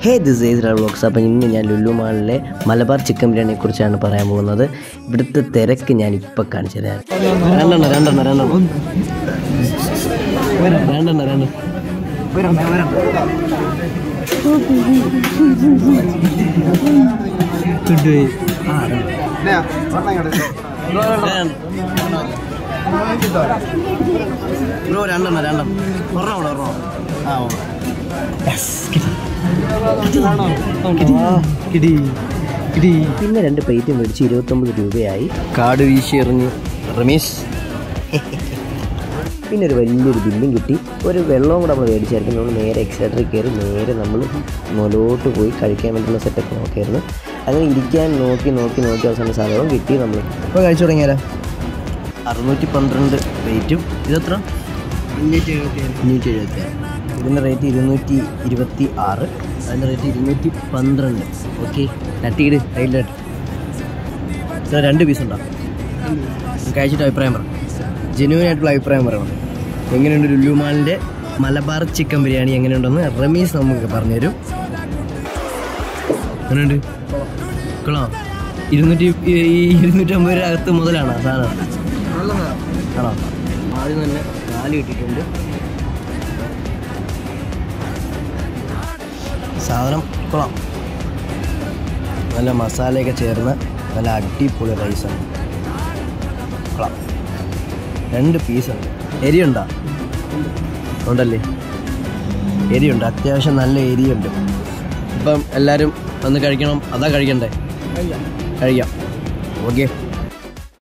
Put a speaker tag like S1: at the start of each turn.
S1: Hey this is vlogs. അപ്പോൾ ഇന്ന് ഞാൻ ലുലു മാളിലെ മലബാർ ചിക്കൻ ബിരിയാണിയെ കുറിച്ചാണ് പറയാൻ പോകുന്നത്. ഇവിടുത്തെ തിരക്ക് ഞാൻ ഇപ്പം കാണിച്ചു തരാം. പിന്നെ 2 പ്ലേറ്റ് മേടിച്ച് 29 രൂപയായി. കാർഡ് വീശി എറിഞ്ഞു റമീസ്. പിന്നെ ഒരു വലിയൊരു ബില്ലും കിട്ടി. ഒരു വെള്ളവും കൂടെ നമ്മൾ മേടിച്ചായിരിക്കും. നമ്മൾ നേരെ എക്സൈറ്ററിൽ കയറി നേരെ നമ്മൾ മുകളിലോട്ട് പോയി കഴിക്കാൻ വേണ്ടിയുള്ള സെറ്റപ്പ് നോക്കിയായിരുന്നു. അങ്ങനെ ഇരിക്കാൻ നോക്കി അവസാന സ്ഥലവും കിട്ടി. നമ്മൾ ഇപ്പോൾ കഴിച്ചു തുടങ്ങിയാലോ. 612 പ്ലേറ്റും. ഇതെത്ര? 276. ഇതിൻ്റെ റേറ്റ് 226. അതിൻ്റെ റേറ്റ് 212. ഓക്കെ, തട്ടിയിട് റൈറ്റിലായിട്ട്. ഇത്ര 2 പീസ് ഉണ്ടാവും. കഴിച്ചിട്ട് അഭിപ്രായം പറ. ജെന്യൂൻ ആയിട്ടുള്ള അഭിപ്രായം പറയണം. എങ്ങനെയുണ്ട് ലുലു മാളിൻ്റെ മലബാർ ചിക്കൻ ബിരിയാണി എങ്ങനെയുണ്ടെന്ന് റമീസ് നമുക്ക് പറഞ്ഞുതരും. എങ്ങനെയുണ്ട്? കൊള്ളാം. 250 രൂപ അകത്ത് മുതലാണോ സാധനം? ആണോ? ആദ്യം തന്നെ 4 കിട്ടിയിട്ടുണ്ട്. സാധനം കൊള്ളാം. നല്ല മസാലയൊക്കെ ചേർന്ന് നല്ല അടിപൊളി റൈസാണ്. കൊള്ളാം. 2 പീസുണ്ട്. എരിയുണ്ടോ? ഉണ്ടല്ലേ, എരിയുണ്ട്. അത്യാവശ്യം നല്ല എരിയുണ്ട്. ഇപ്പം എല്ലാവരും വന്ന് കഴിക്കണം. അതാ കഴിക്കണ്ടേ? കഴിക്കാം. ഓക്കെ.